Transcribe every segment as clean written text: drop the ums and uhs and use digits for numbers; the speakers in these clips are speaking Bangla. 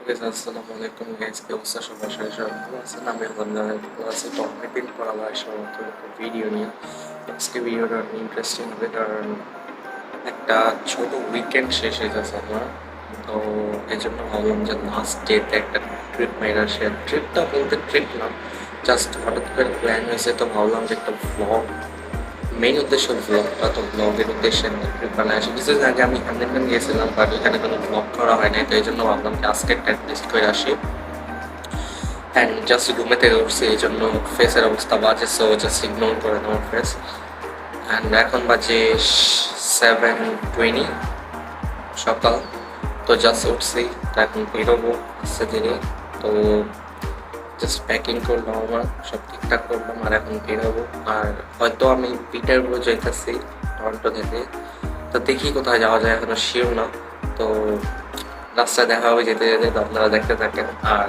আসসালামু আলাইকুম গাইস, কি অবস্থা সবার? সবাই ভালো আছেন? আমি আলহামদুলিল্লাহ ভালো আছি। তো অনেকদিন পর আবার আসলাম নতুন একটা ভিডিও নিয়ে। আজকে ভিডিওটা ইন্টারেস্টিং হবে, কারণ একটা ছোট উইকেন্ড শেষ হয়ে যাচ্ছে আমার। তো এই জন্য ভাবলাম যে লাস্ট ডেতে একটা ট্রিপ মেরে আসি। ট্রিপটা বলতে ট্রিপ না, জাস্ট হঠাৎ করে প্ল্যান হয়েছে, তো ভাবলাম যে একটা ভ্লগ, মেইন উদ্দেশ্য ভ্লগটা, তো ভ্লগের উদ্দেশ্যে ট্রিপ বানায় আসি। কিছুদিন আগে আমি হ্যান্ডেলম্যান গিয়েছিলাম, বাট ওইখানে কোনো ভ্লগ করা হয় নাই, তো এই জন্য ভাবলাম যে আজকে একটা টেস্ট করে আসি। অ্যান্ড জাস্ট ঘুমে থেকে উঠছি, এই জন্য ফেসের অবস্থা বাজে, সো জাস্ট ইগনোর করে আমার ফেস। অ্যান্ড এখন বাজে 7:20 সকাল। তো জাস্ট উঠছি, তো এখন বেরোবো আস্তে ধীরে। তো জাস্ট প্যাকিং করলাম, আমার সব ঠিকঠাক করলাম, আর এখন বেরোবো। আর হয়তো আমি পিটারবরো যাইতেছি টরন্টো থেকে। তো দেখি কোথায় যাওয়া যায়, এখনো শিওর না। তো রাস্তায় দেখা হবে যেতে যেতে, তো আপনারা দেখতে থাকেন। আর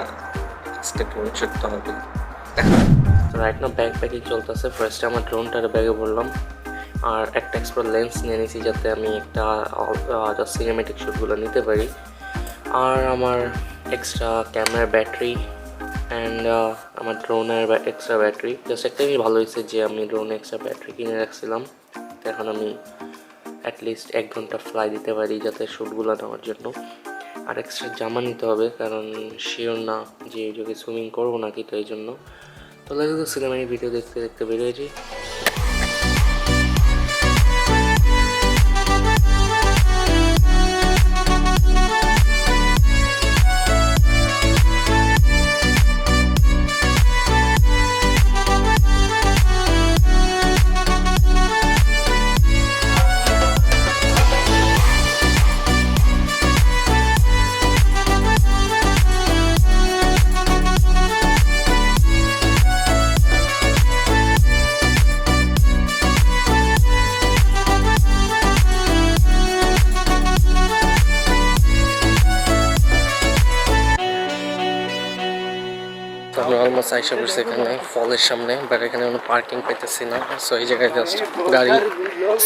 আজকে ড্রোন শুট তো হবে। তো রাইট নাও ব্যাগ প্যাকিং চলতেছে। ফার্স্টে আমার ড্রোনটার ব্যাগে বললাম, আর একটা এক্সট্রা লেন্স নিয়ে নিয়েছি, যাতে আমি একটা জাস্ট সিনেমেটিক শ্যুটগুলো নিতে পারি। আর আমার এক্সট্রা ক্যামেরার ব্যাটারি অ্যান্ড আমার ড্রোনের এক্সট্রা ব্যাটারি। জাস্ট একটা জিনিস ভালো হয়েছে যে আমি ড্রোনে এক্সট্রা ব্যাটারি কিনে রাখছিলাম, তো এখন আমি অ্যাটলিস্ট 1 ঘন্টা ফ্লাই দিতে পারি যাতে শ্যুটগুলো নেওয়ার জন্য। আর এক্সট্রা জামা নিতে হবে, কারণ শিওর না যে এই যুগে সুইমিং করবো নাকি, তো এই জন্য। তো লাগে সিনেমাটিক ভিডিও দেখতে দেখতে বেরিয়েছি। তো আমি অলমোস্ট আইসা পড়ছি এখানে ফলের সামনে, বাট এখানে কোনো পার্কিং পাইতেছি না। সো এই জায়গায় জাস্ট গাড়ি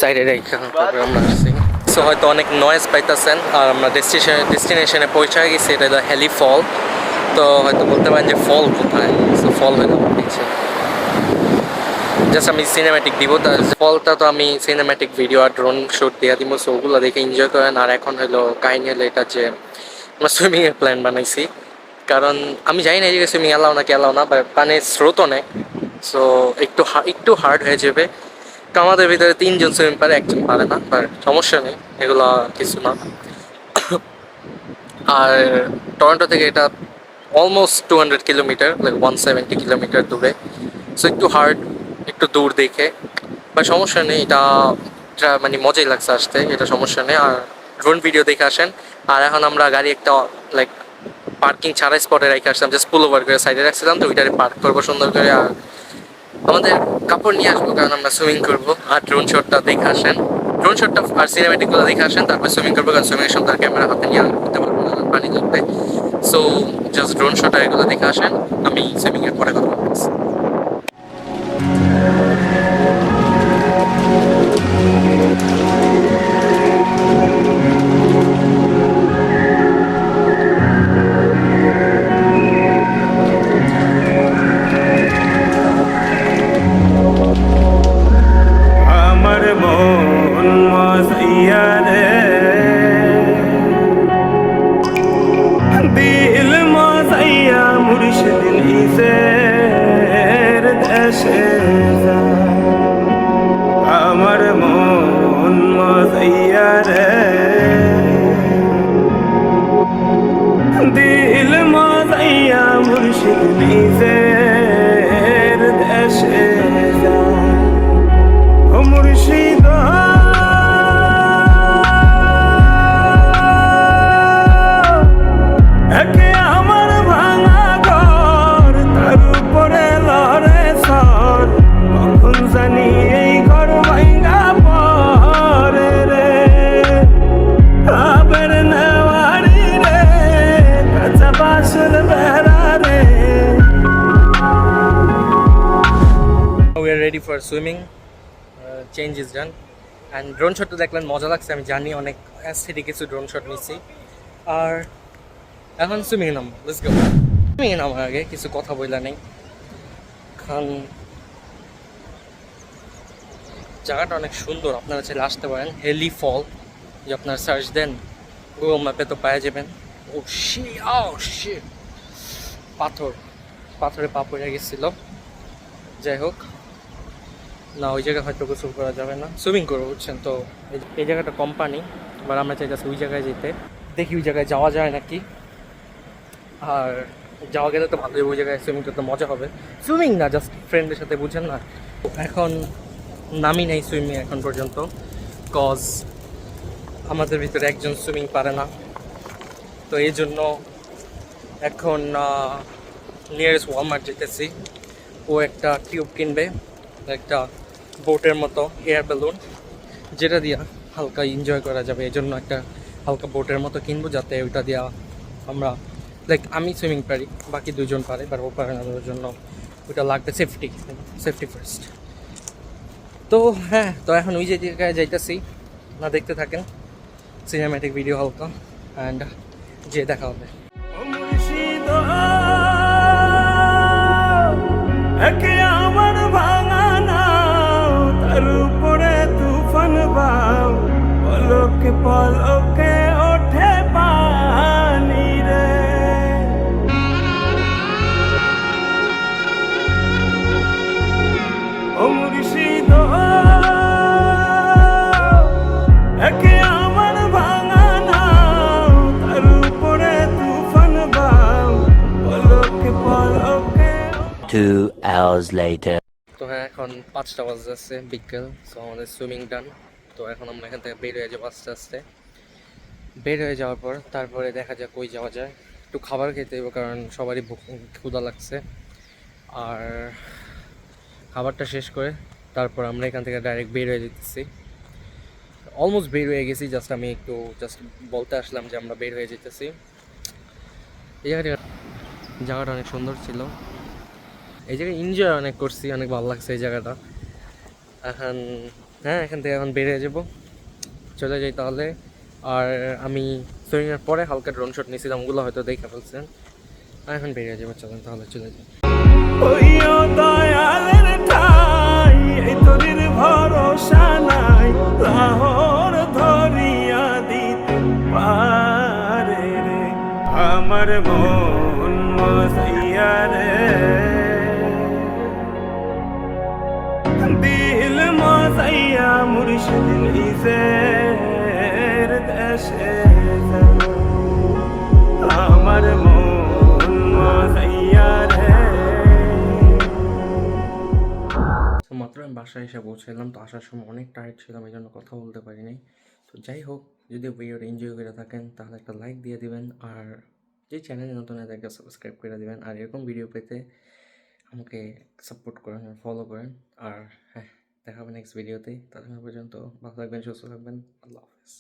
সাইডে রেখে তারপরে আমরা আসছি। সো হয়তো অনেক নয়েজ পাইতেছেন। আর আমরা ডেস্টিনেশনে পৌঁছে গেছি, এটা হলো হেলি ফল। তো হয়তো বলতে পারেন যে ফল কোথায়, সো ফল হইলো আমার পিছিয়ে। জাস্ট আমি সিনেম্যাটিক দিব, তার ফলটা তো আমি সিনেম্যাটিক ভিডিও আর ড্রোন শ্যুট দিয়ে দিব, সো ওগুলো দেখে এনজয় করেন। আর এখন হলো কাহিনী হলো এটা যে আমরা সুইমিংয়ের প্ল্যান বানাইছি, কারণ আমি জানি না এই জায়গায় সুইমিং এলাও না কি এলাও না, বা পানির স্রোত অনেক, সো একটু হার্ড হয়ে যাবে। তো আমাদের ভিতরে 3 জন সুইমিং পারে, একজন পারে না, বাট সমস্যা নেই, এগুলো কিছু না। আর টরন্টো থেকে এটা অলমোস্ট 200 কিলোমিটার, লাইক 170 কিলোমিটার দূরে। সো একটু হার্ড, একটু দূর দেখে, বা সমস্যা নেই। এটা মানে মজাই লাগছে আসতে, এটা সমস্যা নেই। আর ড্রোন ভিডিও দেখে আসেন। আর এখন আমরা গাড়ি একটা লাইক পার্কিং ছাড়া স্পটে রেখে আসলাম, জাস্ট পুল ওভার করে সাইডে রাখছিলাম, তো ওইটারে পার্ক করবো সুন্দর করে। আর আমাদের কাপড় নিয়ে আসবো, কারণ আমরা সুইমিং করবো। আর ড্রোন শটটা দেখে আসেন, ড্রোন শটটা আর সিনেমেটিকগুলো দেখে আসেন, তারপর সুইমিং করবো, কারণ সুইমিংয়ের সময় তার ক্যামেরা হাতে নিয়ে করতে পারবো না, পানি লাগবে। সো জাস্ট ড্রোন শট আর এগুলো দেখে আসেন, আমি সুইমিংয়ের পরে কথা বলতেছি। আমার মন মজাইয়া রে, দিল মজাইয়া মুর্শিদ নিজের দেশে যায়। আমার মন মজাইয়া রে, দিল মজাইয়া মুর্শিদ নিজের দেশে যায়। ও মুর্শিদ একে আমার ভাঙা ঘর, তার উপরে লড়ে সর, কখন জানি এই ঘর ভাঙা পরে রে। আবার নেওয়ারি রে, কাঁচা বাঁশের বেড়া রে। We are ready for swimming. Change is done. And drone shot তো দেখলেন, মজা লাগছে। আমি জানি অনেক অ্যাস্থেটিক কিছু ড্রোন শট নিচ্ছি। আর এখন সুইমিং নাম, লেটস গো। সুইমিং নামার আগে কিছু কথা বইলা নেই, কারণ জায়গাটা অনেক সুন্দর, আপনারা চাইলে আসতে পারেন। হেলি ফল, যে আপনারা সার্চ দেন গুগল ম্যাপে তো পাওয়া যাবেন। ও শি, ও শি, পাথর, পাথরে পা পড়ে গেছিল। যাই হোক, না ওই জায়গায় হয়তো গোসল করা যাবে না, সুইমিং করবো বুঝছেন তো। এই জায়গাটা কোম্পানি, এবার আমরা চাইতেছি ওই জায়গায় যেতে, দেখি ওই জায়গায় যাওয়া যায় নাকি। আর যাওয়া গেলে তো ভালোই, ওই জায়গায় সুইমিং করতে মজা হবে। সুইমিং না, জাস্ট ফ্রেন্ডের সাথে, বুঝছেন না। এখন নামি নাই সুইমিং এখন পর্যন্ত, কজ আমাদের ভিতরে একজন সুইমিং পারে না। তো এই জন্য এখন নিয়ারেস্ট ওয়ালমার্ট যেতেছি। ও একটা টিউব কিনবে, একটা বোটের মতো এয়ার বেলুন, যেটা দিয়া হালকা এনজয় করা যাবে। এই জন্য একটা হালকা বোটের মতো কিনবো, যাতে ওইটা দিয়া আমরা, লাইক আমি সুইমিং পারি, বাকি দুজন পারে, বাট ও পারে না, ওর জন্য ওইটা লাগবে। Safety, safety first. তো হ্যাঁ, তো এখন ওই যে জায়গায় যাইতেছি, না দেখতে থাকেন সিনেম্যাটিক ভিডিও হালকা, অ্যান্ড যে দেখা হবে। ও মুর্শিদ, একে আমার ভাঙা নাও, তার উপরে তুফান বাও, পলকে পলকে ওঠে পানি রে। ও মুর্শিদ, একে আমার ভাঙা নাও, তার উপরে তুফান বাও, পলকে পলকে। 2 hours later. তো হ্যাঁ, এখন 5টা বাজতেছে বিকেল। সো আমাদের সুইমিং ডান। তো এখন আমরা এখান থেকে বের হয়ে যাবো আস্তে আস্তে। বের হয়ে যাওয়ার পর তারপরে দেখা যাক কই যাওয়া যায়। একটু খাবার খেতে হবে, কারণ সবারই ক্ষুধা লাগছে। আর খাবারটা শেষ করে তারপর আমরা এখান থেকে ডাইরেক্ট বের হয়ে যেতেছি। অলমোস্ট বের হয়ে গেছি, জাস্ট আমি একটু জাস্ট বলতে আসলাম যে আমরা বের হয়ে যেতেছি। এই জায়গাটা অনেক সুন্দর ছিল, এই জায়গায় এনজয় অনেক করছি, অনেক ভালো লাগছে এই জায়গাটা। এখন হ্যাঁ, এখান থেকে এখন বের হয়ে যাবো, চলে যাই তাহলে। আর আমি সুইমিংয়ের পরে হালকা ড্রোন শট নিয়েছিলাম, ওগুলো হয়তো দেখে ফেলছেন। আর এখন বেরিয়ে যাবো, চলেন তাহলে চলে যাই। ওইও দয়ালের ঠাই, এই তোরির ভরসা নাই, লাহোর ধরিয়া দিতে পারে রে আমার মন মজাইয়া রে, দিল মজাইয়া মুর্শিদ নিজের দেশে যাও, আমার মন মজাইয়া রে। তো মাত্র আমি বাসায় এসে পৌঁছালাম। তো আসার সময় অনেক টায়ার্ড ছিলাম, এই জন্য কথা বলতে পারিনি। তো যাই হোক, যদি ভিডিওটা এনজয় করে থাকেন তাহলে একটা লাইক দিয়ে দিবেন, আর যে চ্যানেলে নতুন আছে একটা সাবস্ক্রাইব করে দিবেন। আর এরকম ভিডিও পেতে আমাকে সাপোর্ট করেন, ফলো করেন। আর হ্যাঁ, দেখা হবে নেক্সট ভিডিওতে। ততক্ষণ পর্যন্ত ভালো থাকবেন, সুস্থ থাকবেন। আল্লাহ হাফেজ।